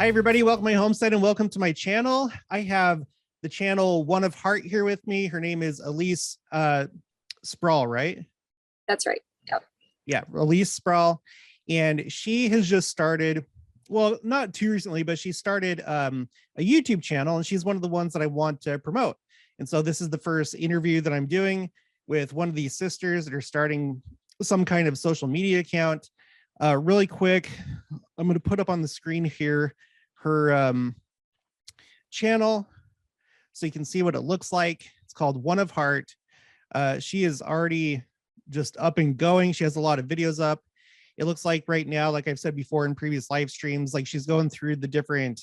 everybody, welcome to my homestead and welcome to my channel. I have the channel One of Heart here with me. Her name is Elyse Sproul, right? That's right. Yep. Yeah, Elyse Sproul. And she has just started, well, not too recently, but she started a YouTube channel, and she's one of the ones that I want to promote. And so this is the first interview that I'm doing with one of these sisters that are starting some kind of social media account. Really quick, I'm going to put up on the screen here her channel so you can see what it looks like. It's called One of Heart. She is already just up and going. She has a lot of videos up. It looks like right now, like I've said before in previous live streams, like she's going through the different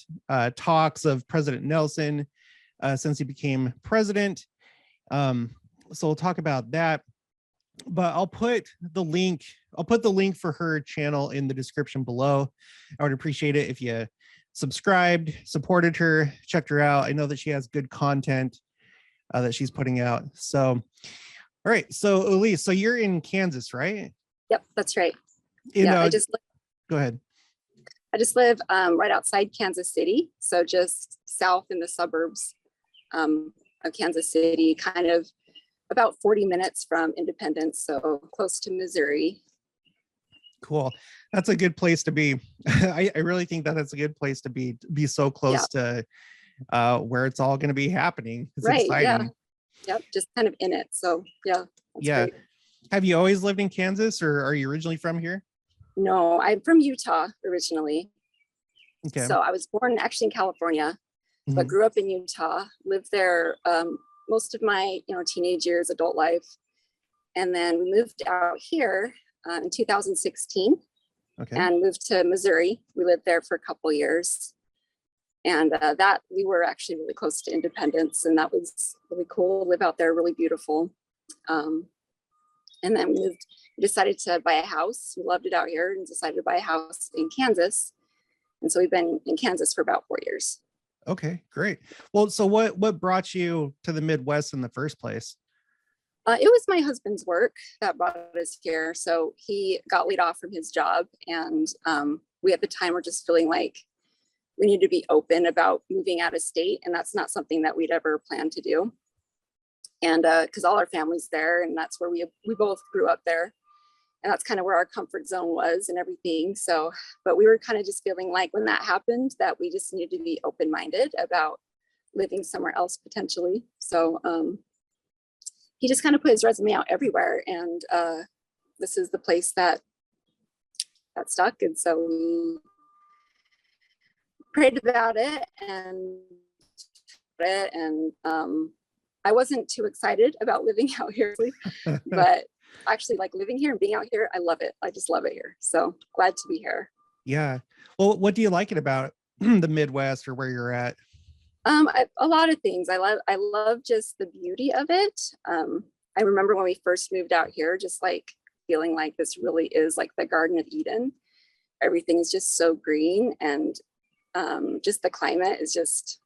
talks of President Nelson since he became president. So we'll talk about that. But I'll put the link for her channel in the description below. I would appreciate it if you subscribed, supported her, checked her out. I know that she has good content that she's putting out. So, all right. So Elyse, so you're in Kansas, right? Yep, that's right. I Go ahead. I just live right outside Kansas City. So just south in the suburbs of Kansas City, kind of about 40 minutes from Independence, so close to Missouri. Cool. That's a good place to be. I really think that that's a good place to be so close to where it's all going to be happening. It's right. exciting. Yeah. Yep. Just kind of in it. So yeah. Yeah. Great. Have you always lived in Kansas, or are you originally from here? No, I'm from Utah originally. Okay. So I was born actually in California, but grew up in Utah, lived there most of my teenage years, adult life. And then we moved out here in 2016 and moved to Missouri. We lived there for a couple of years. And that we were actually really close to Independence, and that was really cool. Live out there, really beautiful. And then we decided to buy a house. We loved it out here and decided to buy a house in Kansas. And so we've been in Kansas for about 4 years. Okay, great. Well, so what brought you to the Midwest in the first place? It was my husband's work that brought us here. So he got laid off from his job, and we at the time were just feeling like we need to be open about moving out of state, and that's not something that we'd ever planned to do. And because all our family's there, and that's where we both grew up there, and that's kind of where our comfort zone was and everything. So, but we were kind of just feeling like when that happened that we just needed to be open-minded about living somewhere else potentially. So he just kind of put his resume out everywhere, and this is the place that stuck. And so we prayed about it, and I wasn't too excited about living out here, but actually like living here and being out here, I love it. I just love it here. So glad to be here. Yeah. Well, what do you like it about the Midwest or where you're at? A lot of things. I love just the beauty of it. I remember when we first moved out here, just like feeling like this really is like the Garden of Eden. Everything is just so green, and just the climate is just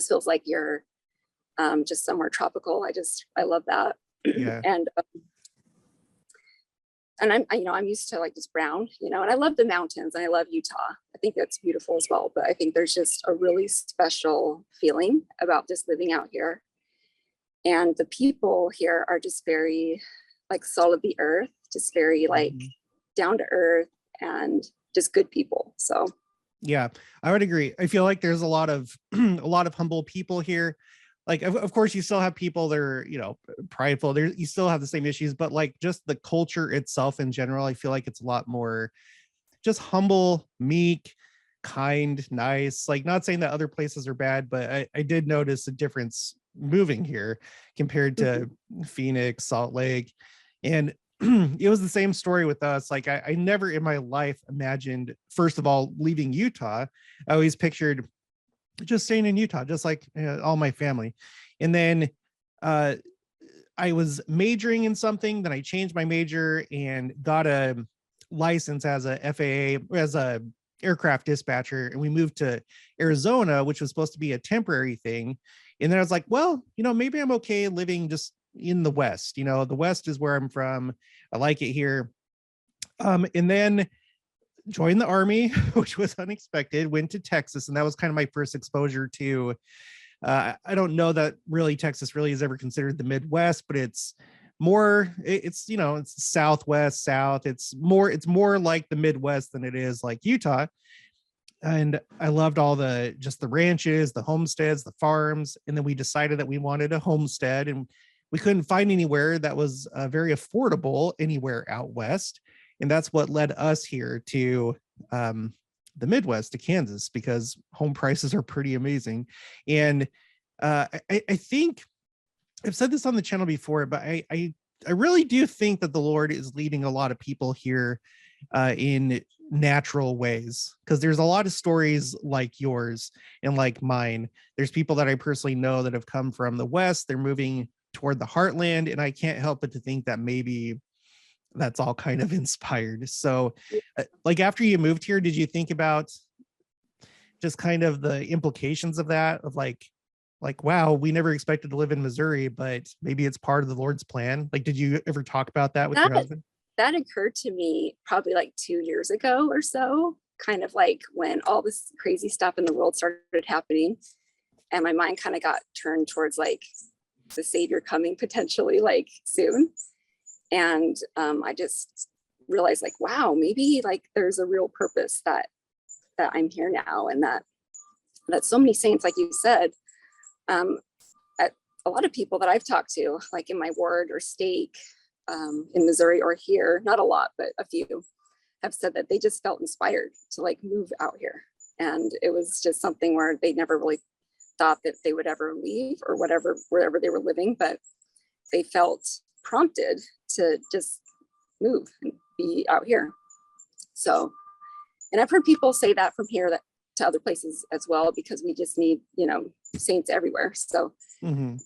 feels like you're just somewhere tropical. I love that. Yeah. And I'm used to like just brown, and I love the mountains, and I love Utah. I think that's beautiful as well. But I think there's just a really special feeling about just living out here. And the people here are just very like salt of the earth, just very like down to earth and just good people. So yeah, I would agree. I feel like there's a lot of humble people here. Like, of course, you still have people that are, prideful. You still have the same issues, but like just the culture itself in general, I feel like it's a lot more just humble, meek, kind, nice. Like, not saying that other places are bad, but I did notice a difference moving here compared to Phoenix, Salt Lake. And it was the same story with us. Like, I never in my life imagined, first of all, leaving Utah. I always pictured just staying in Utah, just like all my family. And then I was majoring in something, then I changed my major and got a license as a FAA, as a aircraft dispatcher. And we moved to Arizona, which was supposed to be a temporary thing. And then I was like, well, maybe I'm okay living just in the West. The West is where I'm from. I like it here. And then joined the army, which was unexpected, went to Texas, and that was kind of my first exposure to, I don't know that really Texas really is ever considered the Midwest, but it's more, it's, it's Southwest, South. It's more like the Midwest than it is like Utah. And I loved all just the ranches, the homesteads, the farms. And then we decided that we wanted a homestead, and we couldn't find anywhere that was very affordable anywhere out west. And that's what led us here to the Midwest, to Kansas, because home prices are pretty amazing. And I think I've said this on the channel before, but I really do think that the Lord is leading a lot of people here in natural ways, because there's a lot of stories like yours and like mine. There's people that I personally know that have come from the West. They're moving toward the heartland, and I can't help but to think that maybe that's all kind of inspired. So like after you moved here, did you think about just kind of the implications of that, of like, wow, we never expected to live in Missouri, but maybe it's part of the Lord's plan? Like, did you ever talk about that with your husband? That occurred to me probably like 2 years ago or so, kind of like when all this crazy stuff in the world started happening, and my mind kind of got turned towards like the Savior coming potentially like soon. And I just realized like, wow, maybe like there's a real purpose that I'm here now, and that so many saints, like you said, a lot of people that I've talked to, like in my ward or state, in Missouri or here, not a lot, but a few, have said that they just felt inspired to like move out here. And it was just something where they never really thought that they would ever leave or whatever, wherever they were living, but they felt prompted to just move and be out here. So, and I've heard people say that from here that to other places as well, because we just need, saints everywhere. So,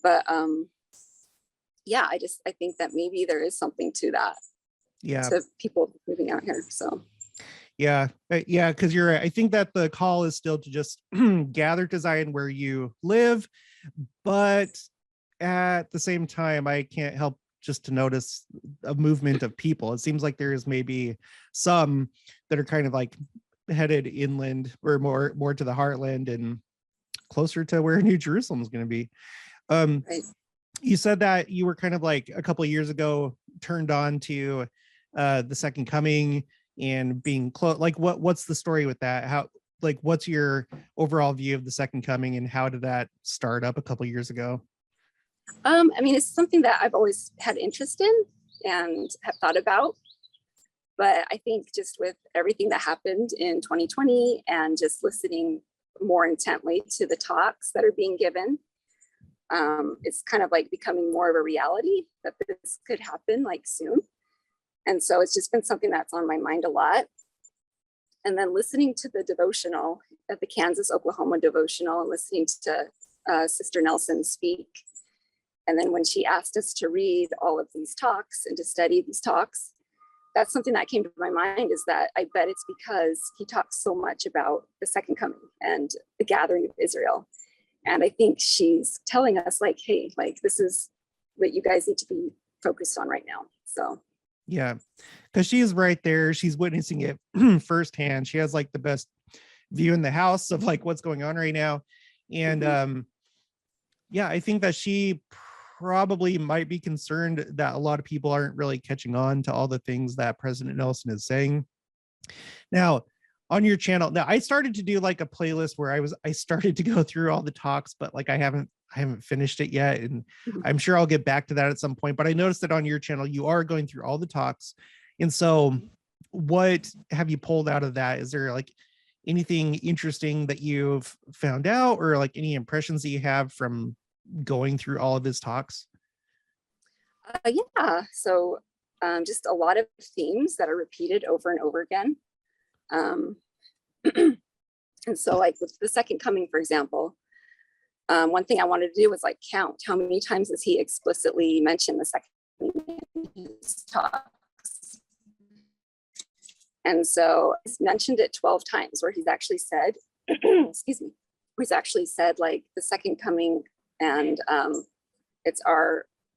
but yeah, I think that maybe there is something to that. Yeah. To people moving out here. So yeah, because you're right. I think that the call is still to just gather to Zion where you live, but at the same time, I can't help just to notice a movement of people. It seems like there is maybe some that are kind of like headed inland, or more to the heartland and closer to where New Jerusalem is going to be. Right. You said that you were kind of like a couple of years ago turned on to the second coming and being close. Like what's the story with that? How, like, what's your overall view of the second coming, and how did that start up a couple of years ago? I mean, it's something that I've always had interest in and have thought about. But I think just with everything that happened in 2020 and just listening more intently to the talks that are being given, it's kind of like becoming more of a reality that this could happen like soon. And so it's just been something that's on my mind a lot. And then listening to the devotional at the Kansas, Oklahoma devotional, and listening to Sister Nelson speak. And then when she asked us to read all of these talks and to study these talks, that's something that came to my mind, is that I bet it's because he talks so much about the second coming and the gathering of Israel. And I think she's telling us like, hey, like this is what you guys need to be focused on right now. So yeah, because she's right there. She's witnessing it firsthand. She has like the best view in the house of like what's going on right now. And yeah, I think that she probably might be concerned that a lot of people aren't really catching on to all the things that President Nelson is saying. Now, on your channel, now I started to do like a playlist where I started to go through all the talks, but like I haven't finished it yet, and I'm sure I'll get back to that at some point. But I noticed that on your channel you are going through all the talks, and so what have you pulled out of that? Is there like anything interesting that you've found out, or like any impressions that you have from going through all of his talks? Yeah, so just a lot of themes that are repeated over and over again. And so like with the second coming, for example, one thing I wanted to do was like count how many times does he explicitly mention the second coming in his talks. And so he's mentioned it 12 times, where he's actually said, excuse me, where he's actually said like the second coming, and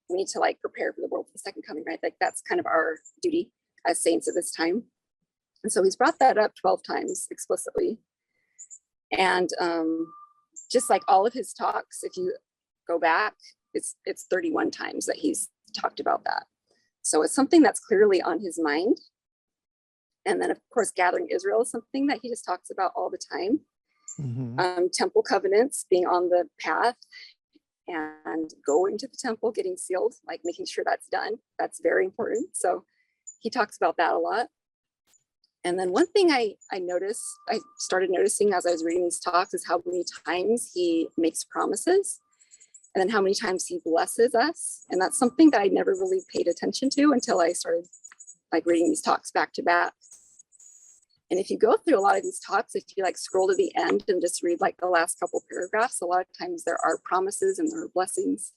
we need to like prepare for the world for the second coming, right? Like that's kind of our duty as saints at this time. And so he's brought that up 12 times explicitly. And just like all of his talks, if you go back, it's 31 times that he's talked about that. So it's something that's clearly on his mind. And then, of course, gathering Israel is something that he just talks about all the time. Temple covenants, being on the path and going to the temple, getting sealed, like making sure that's done. That's very important. So he talks about that a lot. And then one thing I started noticing as I was reading these talks is how many times he makes promises and then how many times he blesses us. And that's something that I never really paid attention to until I started like reading these talks back to back. And if you go through a lot of these talks, if you like scroll to the end and just read like the last couple paragraphs, a lot of times there are promises and there are blessings.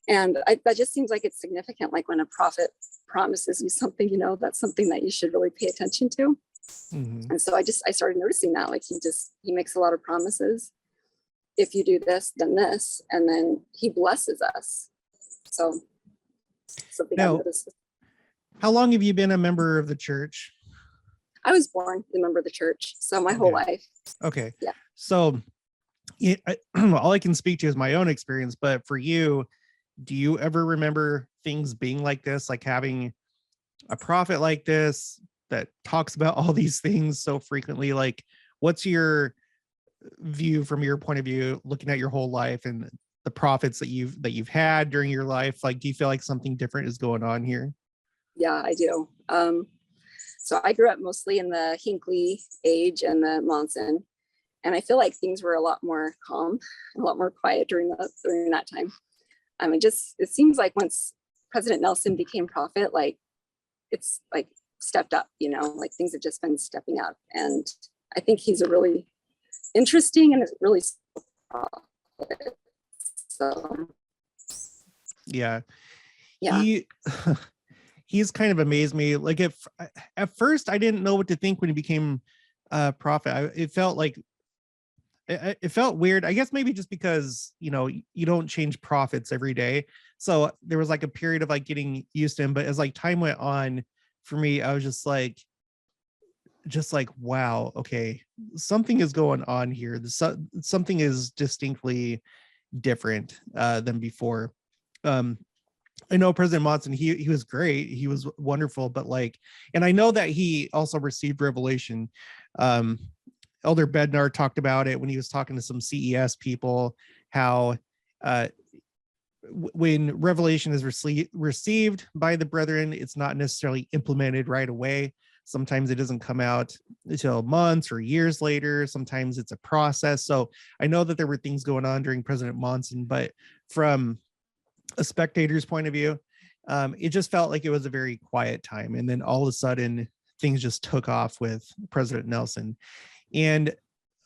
And that just seems like it's significant. Like when a prophet promises you something, you know, that's something that you should really pay attention to. And so I started noticing that, like he makes a lot of promises. If you do this, then this, and then he blesses us. So something I noticed. How long have you been a member of the church? I was born a member of the church, so my whole life. Okay. Yeah. So all I can speak to is my own experience, but for you, do you ever remember things being like this, like having a prophet like this that talks about all these things so frequently? Like, what's your view from your point of view, looking at your whole life and the prophets that you've had during your life? Like, do you feel like something different is going on here? Yeah, I do. So I grew up mostly in the Hinckley age and the Monson, and I feel like things were a lot more calm, a lot more quiet during that time. It seems like once President Nelson became prophet, like it's like stepped up, you know, like things have just been stepping up. And I think he's a really interesting and really prophet. So Yeah. Yeah. He's kind of amazed me. Like at first I didn't know what to think when he became a prophet. It felt like it felt weird, I guess, maybe just because, you know, you don't change prophets every day. So there was like a period of like getting used to him. But as like time went on, for me, I was just like, wow, okay, something is going on here. Something is distinctly different than before. I know President Monson, he was great. He was wonderful, but like, and I know that he also received revelation. Elder Bednar talked about it when he was talking to some CES people, how when revelation is received by the brethren, it's not necessarily implemented right away. Sometimes it doesn't come out until months or years later. Sometimes it's a process. So I know that there were things going on during President Monson, but from a spectator's point of view, it just felt like it was a very quiet time. And then all of a sudden things just took off with President Nelson. And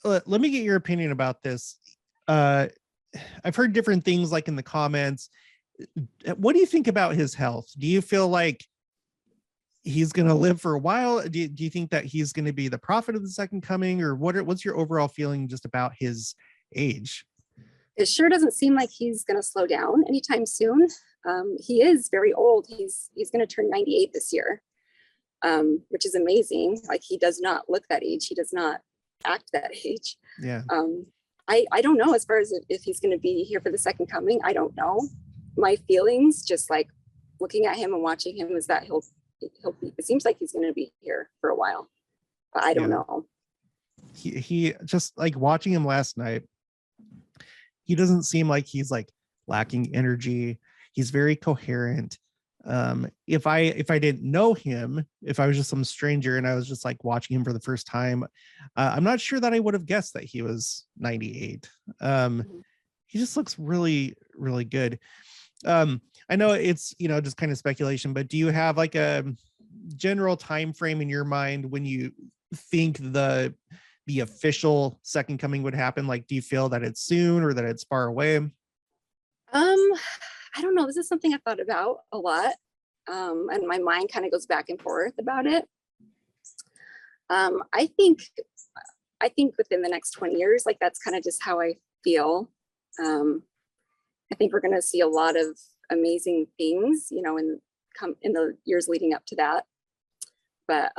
let me get your opinion about this. I've heard different things like in the comments. What do you think about his health? Do you feel like he's going to live for a while? Do you think that he's going to be the prophet of the second coming, or what's your overall feeling just about his age? It sure doesn't seem like he's going to slow down anytime soon. He is very old. He's going to turn 98 this year, which is amazing. Like, he does not look that age. He does not act that age. Yeah. I don't know as far as if he's going to be here for the second coming. I don't know. My feelings, just like looking at him and watching him, is that he'll be, it seems like he's going to be here for a while, but I don't know. He just, like, watching him last night, he doesn't seem like he's like lacking energy. He's very coherent. If I didn't know him, if I was just some stranger and I was just like watching him for the first time, I'm not sure that I would have guessed that he was 98. He just looks really, really good. I know it's, you know, just kind of speculation, but do you have like a general time frame in your mind when you think the official second coming would happen? Like, do you feel that it's soon or that it's far away? I don't know. This is something I thought about a lot. And my mind kind of goes back and forth about it. I think within the next 20 years, like, that's kind of just how I feel. I think we're going to see a lot of amazing things, you know, in the years leading up to that. But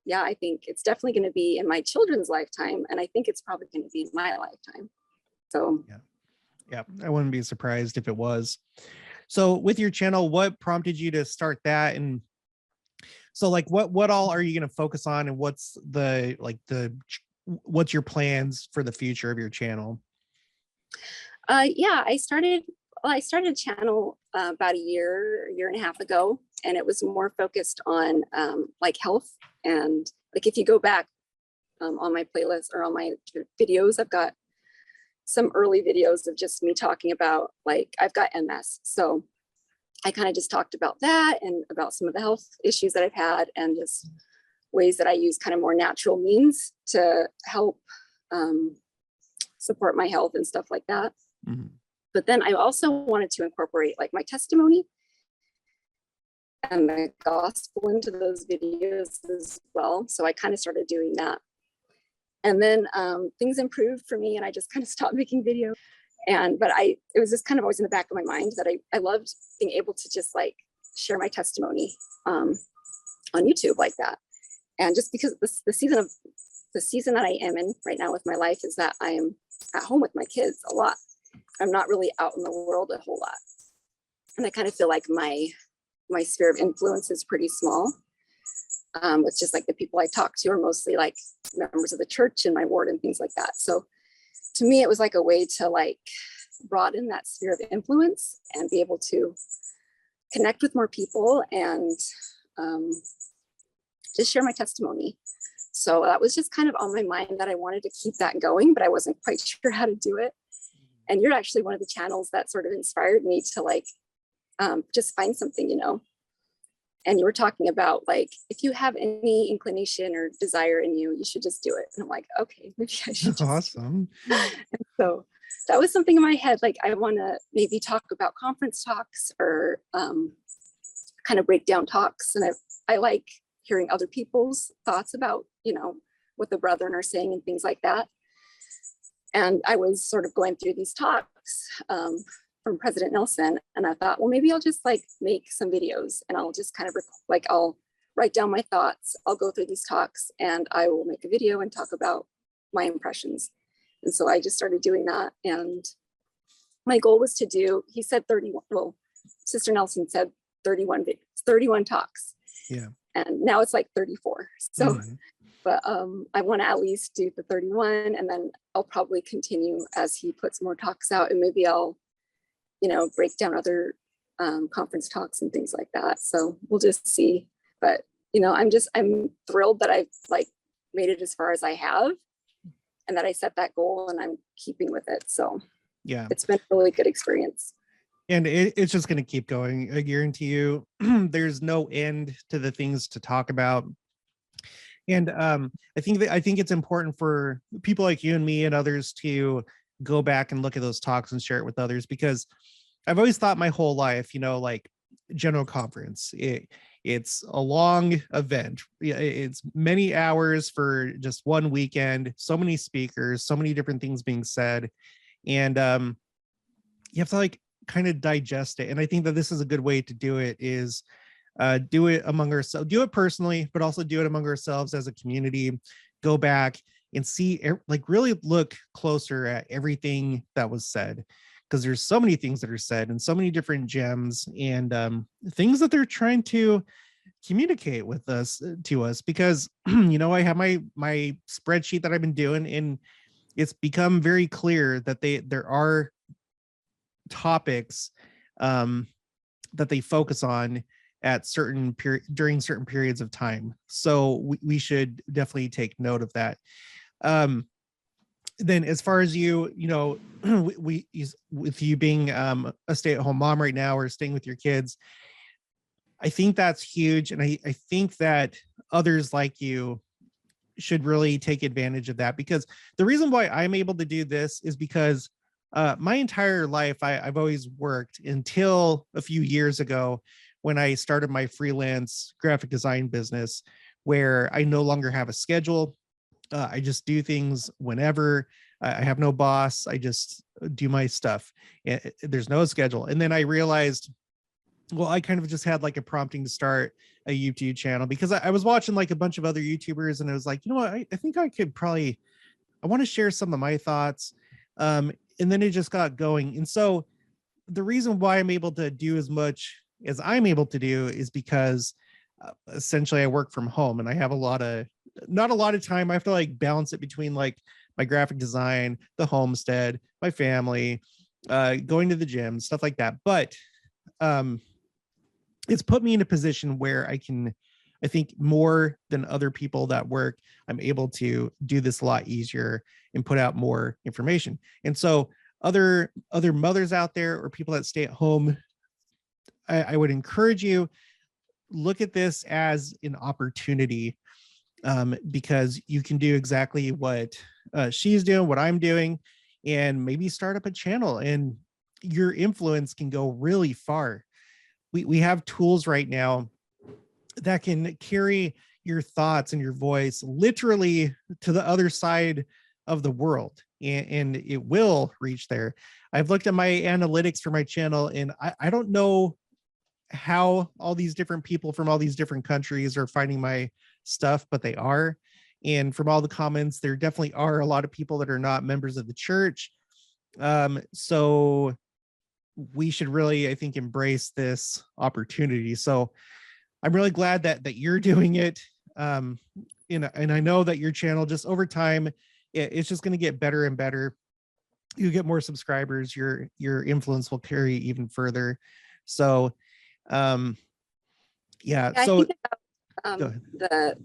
yeah, I think it's definitely going to be in my children's lifetime. And I think it's probably going to be in my lifetime. So yeah, I wouldn't be surprised if it was. So with your channel, what prompted you to start that? And so like what all are you going to focus on, and what's what's your plans for the future of your channel? yeah, I started a channel about a year and a half ago, and it was more focused on like health. And like if you go back on my playlist or on my videos, I've got some early videos of just me talking about, like, I've got MS. So I kind of just talked about that and about some of the health issues that I've had, and just ways that I use kind of more natural means to help support my health and stuff like that. Mm-hmm. But then I also wanted to incorporate like my testimony and the gospel into those videos as well. So I kind of started doing that. And then things improved for me, and I just kind of stopped making videos. But it was just kind of always in the back of my mind that I loved being able to just like share my testimony on YouTube like that. And just because the season that I am in right now with my life is that I am at home with my kids a lot. I'm not really out in the world a whole lot. And I kind of feel like my sphere of influence is pretty small. It's just like the people I talk to are mostly like members of the church in my ward and things like that. So to me, it was like a way to like broaden that sphere of influence and be able to connect with more people and just share my testimony. So that was just kind of on my mind, that I wanted to keep that going, but I wasn't quite sure how to do it. And you're actually one of the channels that sort of inspired me to like just find something, you know. And you were talking about like, if you have any inclination or desire in you, you should just do it. And I'm like, okay, maybe I should. Awesome. And so that was something in my head. Like, I want to maybe talk about conference talks or kind of break down talks. And I like hearing other people's thoughts about, you know, what the brethren are saying and things like that. And I was sort of going through these talks from President Nelson, and I thought, well, maybe I'll just like make some videos, and I'll just kind of like, I'll write down my thoughts, I'll go through these talks, and I will make a video and talk about my impressions. And so I just started doing that. And my goal was to do, he said 31, well, Sister Nelson said 31 talks. Yeah. And now it's like 34. So, but I want to at least do the 31, and then I'll probably continue as he puts more talks out, and maybe I'll, you know, break down other conference talks and things like that. So we'll just see. But, you know, I'm thrilled that I've like made it as far as I have, and that I set that goal and I'm keeping with it. So yeah, it's been a really good experience. And it's just going to keep going. I guarantee you, there's no end to the things to talk about. And I think it's important for people like you and me and others to go back and look at those talks and share it with others, because I've always thought my whole life, you know, like general conference, it's a long event. It's many hours for just one weekend, so many speakers, so many different things being said. And you have to like kind of digest it. And I think that this is a good way to do it, is do it among ourselves, do it personally, but also do it among ourselves as a community. Go back and see, like really look closer at everything that was said, because there's so many things that are said and so many different gems and things that they're trying to communicate with us to us. Because you know, I have my spreadsheet that I've been doing, and it's become very clear that there are topics that they focus on at during certain periods of time. So we should definitely take note of that. Then as far as you know, with you being a stay-at-home mom right now, or staying with your kids, I think that's huge. And I think that others like you should really take advantage of that, because the reason why I'm able to do this is because my entire life, I've always worked, until a few years ago when I started my freelance graphic design business, where I no longer have a schedule. I just do things whenever. I have no boss. I just do my stuff. There's no schedule. And then I realized well, I kind of just had like a prompting to start a YouTube channel because I was watching like a bunch of other YouTubers, and I was like, you know what, I think I could probably, I want to share some of my thoughts. And then it just got going. And so the reason why I'm able to do as much as I'm able to do is because essentially I work from home, and I have not a lot of time. I have to like balance it between like my graphic design, the homestead, my family, going to the gym, stuff like that. But um, it's put me in a position where I think more than other people that work, I'm able to do this a lot easier and put out more information. And so other mothers out there or people that stay at home, I would encourage you, look at this as an opportunity, because you can do exactly what she's doing, what I'm doing, and maybe start up a channel, and your influence can go really far. We have tools right now that can carry your thoughts and your voice literally to the other side of the world, and it will reach there. I've looked at my analytics for my channel, and I don't know how all these different people from all these different countries are finding my stuff, but they are. And from all the comments, there definitely are a lot of people that are not members of the church. So we should really, I think, embrace this opportunity. So I'm really glad that you're doing it. And I know that your channel, just over time, it's just going to get better and better. You get more subscribers, your influence will carry even further. So yeah. I So think go ahead.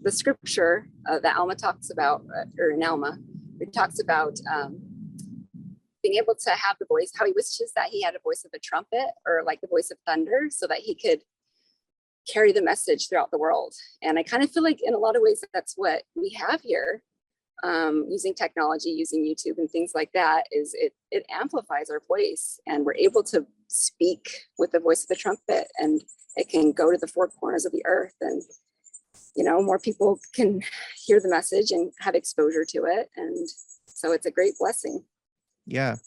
the scripture that Alma talks about, or in Alma, it talks about being able to have the voice, how he wishes that he had a voice of a trumpet or like the voice of thunder so that he could carry the message throughout the world. And I kind of feel like in a lot of ways that's what we have here, using technology, using YouTube and things like that, is it amplifies our voice, and we're able to speak with the voice of the trumpet, and it can go to the four corners of the earth, and more people can hear the message and have exposure to it. And so it's a great blessing. Yeah.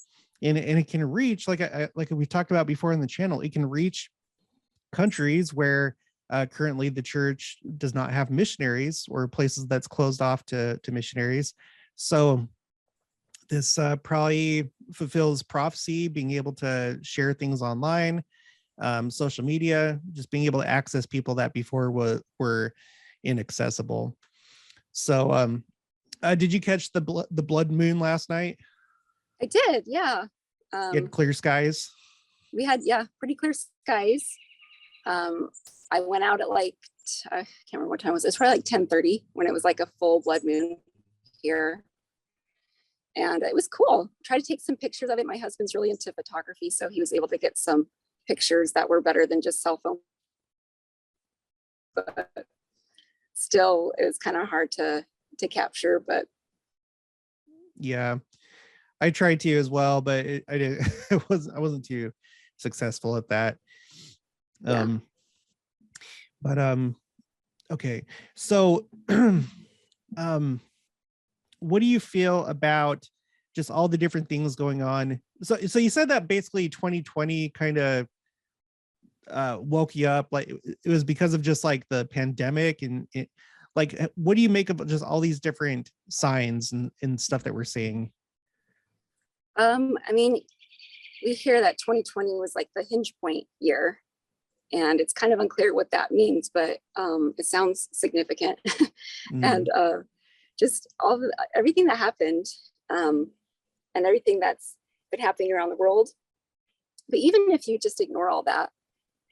And it can reach, like we talked about before in the channel, it can reach countries where currently the church does not have missionaries, or places that's closed off to missionaries. So this probably fulfills prophecy, being able to share things online, social media, just being able to access people that before were inaccessible. So did you catch the blood moon last night? I did, yeah. You had clear skies. We had, yeah, pretty clear skies. I went out at like, I can't remember what time it was. It was probably like 10:30 when it was like a full blood moon here. And it was cool. Try to take some pictures of it. My husband's really into photography, so he was able to get some pictures that were better than just cell phone. But still, it was kind of hard to capture. But yeah, I tried to as well, but I didn't. I wasn't too successful at that. yeah. But okay. So what do you feel about just all the different things going on? So you said that basically 2020 kind of woke you up, like it was because of just like the pandemic, and like what do you make of just all these different signs and stuff that we're seeing? I mean, we hear that 2020 was like the hinge point year, and it's kind of unclear what that means, but it sounds significant. And just everything that happened, and everything that's been happening around the world. But even if you just ignore all that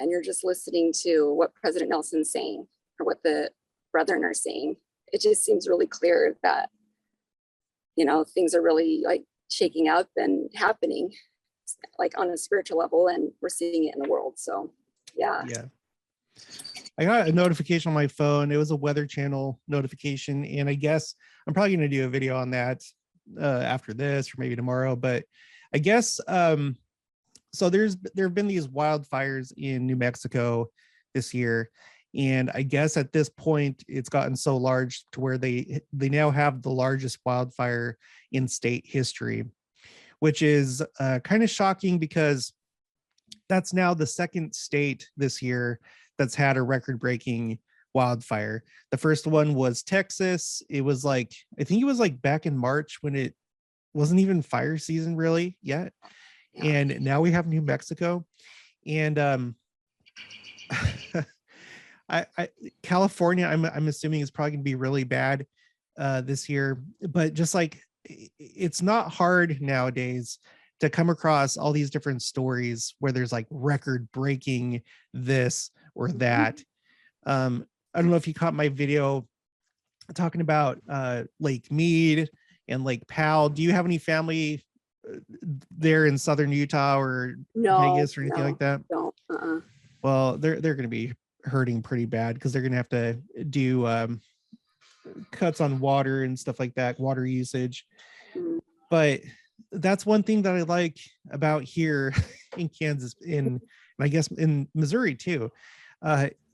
and you're just listening to what President Nelson's saying or what the brethren are saying, it just seems really clear that things are really like shaking up and happening like on a spiritual level, and we're seeing it in the world. So yeah. I got a notification on my phone. It was a Weather Channel notification, and I guess I'm probably going to do a video on that after this, or maybe tomorrow. But I guess so there have been these wildfires in New Mexico this year, and I guess at this point it's gotten so large to where they now have the largest wildfire in state history, which is kind of shocking, because that's now the second state this year that's had a record-breaking wildfire. The first one was Texas. It was like, I think it was like back in March when it wasn't even fire season really yet. Yeah. And now we have New Mexico. And I California, I'm assuming is probably gonna be really bad this year, but just like it's not hard nowadays to come across all these different stories where there's like record breaking this or that. I don't know if you caught my video talking about Lake Mead and Lake Powell. Do you have any family there in southern Utah or Vegas or anything like that? Don't. Well, they're going to be hurting pretty bad because they're going to have to do cuts on water and stuff like that, water usage. Mm. But that's one thing that I like about here in Kansas, and I guess in Missouri too.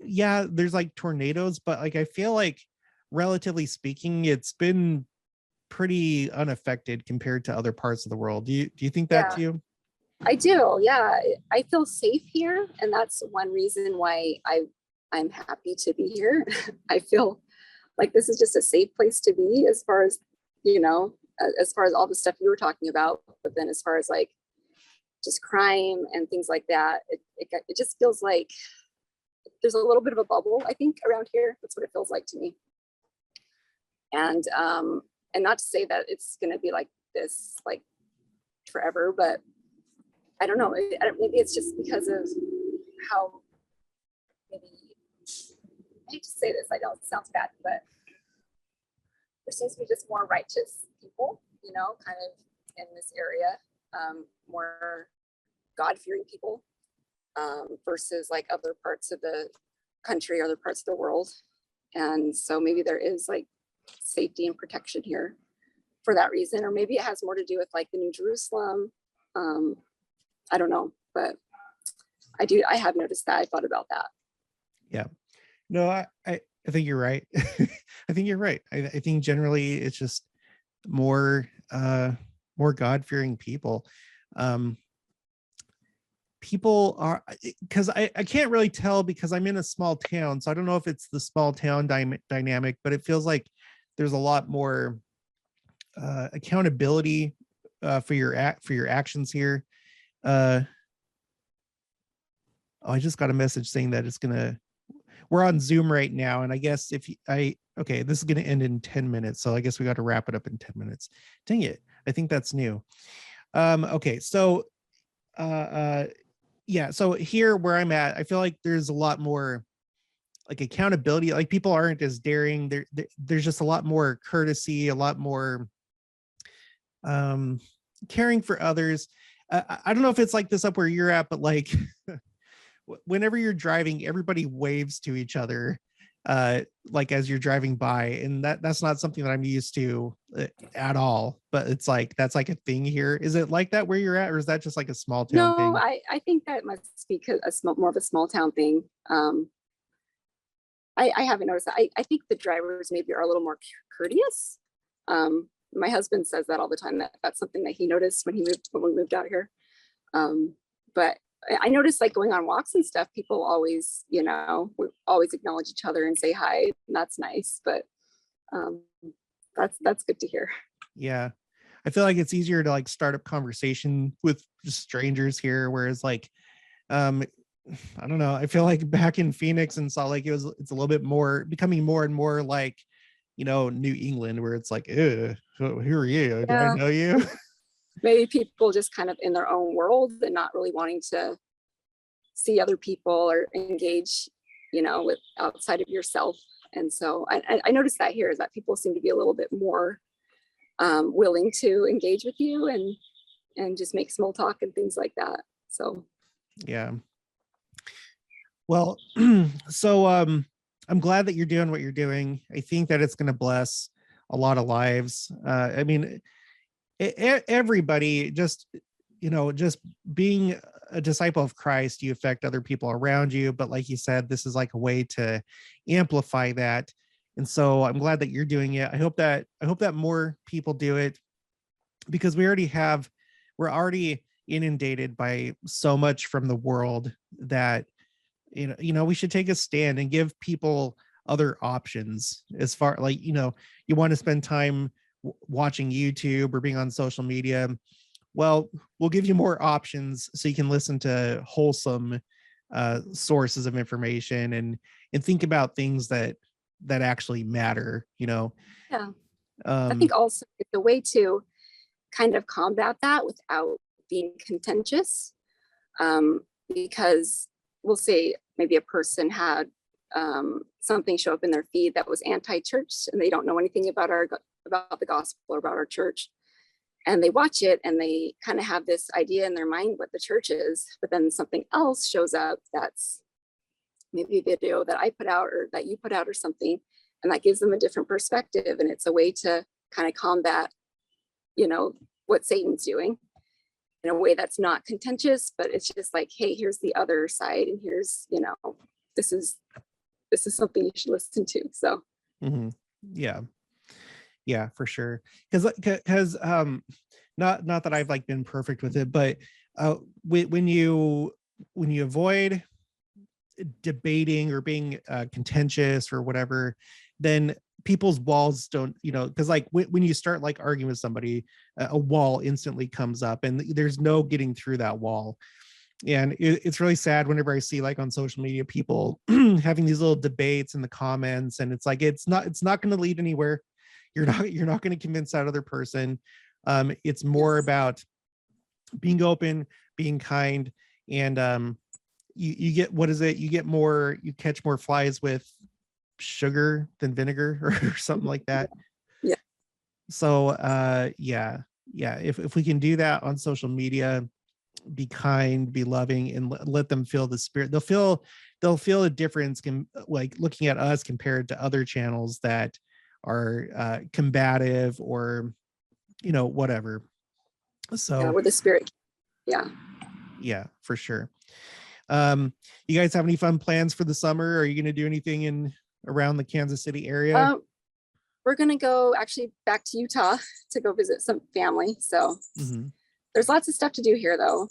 Yeah, there's like tornadoes, but like I feel like relatively speaking, it's been pretty unaffected compared to other parts of the world. Do you think that too? I do. Yeah, I feel safe here, and that's one reason why I'm happy to be here. I feel like this is just a safe place to be, as far as as far as all the stuff you were talking about. But then, as far as like just crime and things like that, it just feels like there's a little bit of a bubble, I think, around here. That's what it feels like to me. And not to say that it's going to be like this like forever, but I don't know. Maybe it's just because of how, maybe, I hate to say this, I know it sounds bad, but there seems to be just more righteous people, kind of in this area, more God-fearing people, versus like other parts of the country or other parts of the world. And so maybe there is like safety and protection here for that reason, or maybe it has more to do with like the New Jerusalem. I don't know, but I have noticed that. I thought about that. Yeah, no, I think you're right. I think you're right. I think generally it's just more God-fearing people. People are, because I can't really tell because I'm in a small town, so I don't know if it's the small town dynamic, but it feels like there's a lot more accountability for your actions here. Oh, I just got a message saying that we're on Zoom right now, and I guess okay, this is gonna end in 10 minutes, so I guess we got to wrap it up in 10 minutes. Dang it, I think that's new. Okay, so yeah, so here where I'm at, I feel like there's a lot more like accountability. Like people aren't as daring. There's just a lot more courtesy, a lot more caring for others. I don't know if it's like this up where you're at, but like whenever you're driving, everybody waves to each other like as you're driving by, and that's not something that I'm used to at all, but it's like that's like a thing here. Is it like that where you're at, or is that just like a small town thing? No, I think that must be more of a small town thing. I haven't noticed that. I think the drivers maybe are a little more courteous. My husband says that all the time, that's something that he noticed when we moved out here. But I noticed like going on walks and stuff, people always, we always acknowledge each other and say hi, and that's nice. But that's good to hear. Yeah, I feel like it's easier to like start up conversation with just strangers here, whereas like I don't know, I feel like back in Phoenix and Salt Lake it's a little bit more becoming more and more like New England, where it's like, who are you? Do I know you? Maybe people just kind of in their own world and not really wanting to see other people or engage with outside of yourself. And so I noticed that here is that people seem to be a little bit more willing to engage with you and just make small talk and things like that. So yeah, well, so I'm glad that you're doing what you're doing. I think that it's going to bless a lot of lives. I mean, everybody just being a disciple of Christ, you affect other people around you. But like you said, this is like a way to amplify that. And so I'm glad that you're doing it. I hope that more people do it, because we're already inundated by so much from the world that we should take a stand and give people other options. As far like, you want to spend time watching YouTube or being on social media, well, we'll give you more options so you can listen to wholesome sources of information and think about things that actually matter. Yeah. I um think also it's a way to kind of combat that without being contentious. Because we'll say maybe a person had something show up in their feed that was anti-church, and they don't know anything about the gospel or about our church, and they watch it and they kind of have this idea in their mind what the church is, but then something else shows up that's maybe a video that I put out or that you put out or something, and that gives them a different perspective. And it's a way to kind of combat what Satan's doing in a way that's not contentious, but it's just like, hey, here's the other side, and here's this is something you should listen to. So yeah, for sure. Because not that I've like been perfect with it, but when you avoid debating or being contentious or whatever, then people's walls don't, because like when you start like arguing with somebody, a wall instantly comes up and there's no getting through that wall. And it's really sad whenever I see like on social media people having these little debates in the comments, and it's like it's not going to lead anywhere. You're not going to convince that other person. It's more about being open, being kind, and you get, what is it? You catch more flies with sugar than vinegar or something like that. Yeah. So yeah. If we can do that on social media, be kind, be loving, and let them feel the spirit. They'll feel a difference like looking at us compared to other channels that are combative or whatever. So with the spirit. Yeah, for sure. You guys have any fun plans for the summer? Are you going to do anything around the Kansas City area? We're going to go actually back to Utah to go visit some family. So there's lots of stuff to do here though.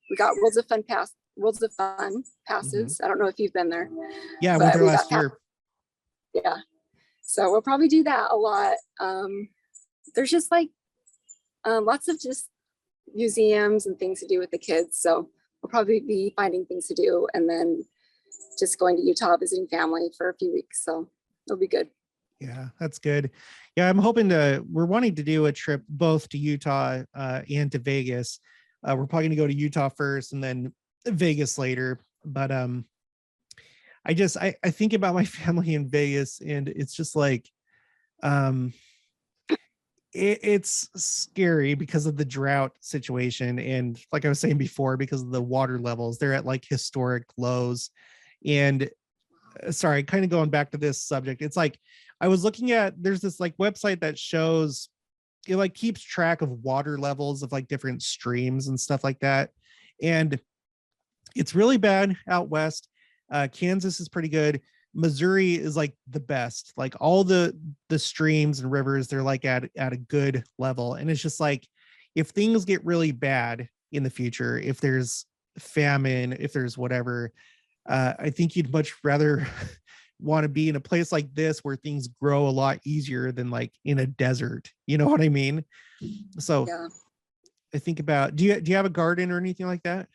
We got Worlds of Fun passes. I don't know if you've been there. Yeah, I went there last year. Yeah. So we'll probably do that a lot. There's just like lots of just museums and things to do with the kids. So we'll probably be finding things to do and then just going to Utah, visiting family for a few weeks. So it'll be good. Yeah, that's good. Yeah, we're wanting to do a trip both to Utah and to Vegas. We're probably going to go to Utah first and then Vegas later. But I think about my family in Vegas, and it's just like, it's scary because of the drought situation. And like I was saying before, because of the water levels, they're at like historic lows. And sorry, kind of going back to this subject, it's like, I was looking at, there's this like website that shows, it like keeps track of water levels of like different streams and stuff like that. And it's really bad out west. Kansas is pretty good. Missouri is like the best. Like all the streams and rivers, they're like at a good level. And it's just like, if things get really bad in the future, if there's famine, if there's whatever, I think you'd much rather want to be in a place like this where things grow a lot easier than like in a desert. You know what I mean? So yeah. I think about, do you have a garden or anything like that?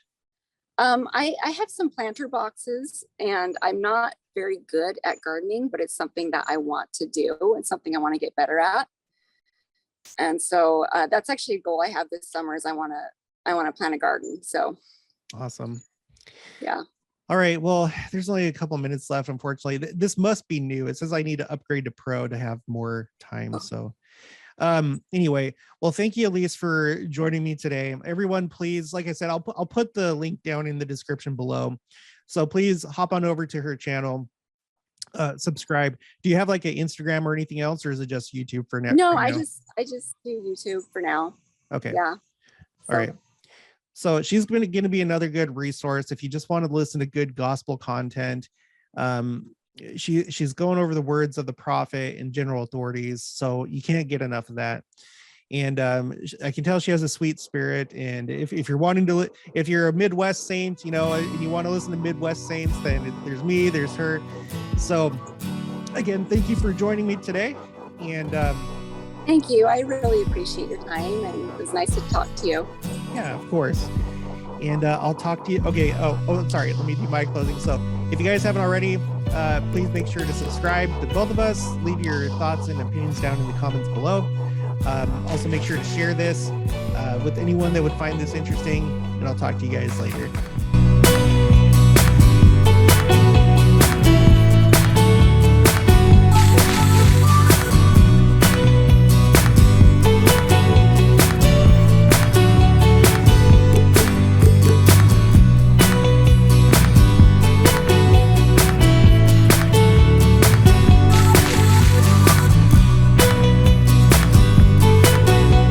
I have some planter boxes, and I'm not very good at gardening, but it's something that I want to do and something I want to get better at. And so that's actually a goal I have this summer, is I want to plant a garden. So awesome. Yeah. All right. Well, there's only a couple minutes left. Unfortunately, this must be new. It says I need to upgrade to Pro to have more time. So anyway, well, thank you, Elyse, for joining me today. Everyone, please, like I said, I'll put the link down in the description below. So please hop on over to her channel, subscribe. Do you have like an Instagram or anything else, or is it just YouTube for now? No, I just do YouTube for now. Okay. Yeah. All right. So she's going to be another good resource if you just want to listen to good gospel content. She's going over the words of the prophet and general authorities, so you can't get enough of that. And I can tell she has a sweet spirit. And if you're wanting to, if you're a Midwest Saint, and you want to listen to Midwest Saints, then there's me, there's her. So again, thank you for joining me today. And thank you. I really appreciate your time, and it was nice to talk to you. yeah, of course. And I'll talk to you. Okay. Oh, sorry. Let me do my closing. So if you guys haven't already, please make sure to subscribe to both of us. Leave your thoughts and opinions down in the comments below. Also make sure to share this with anyone that would find this interesting, and I'll talk to you guys later.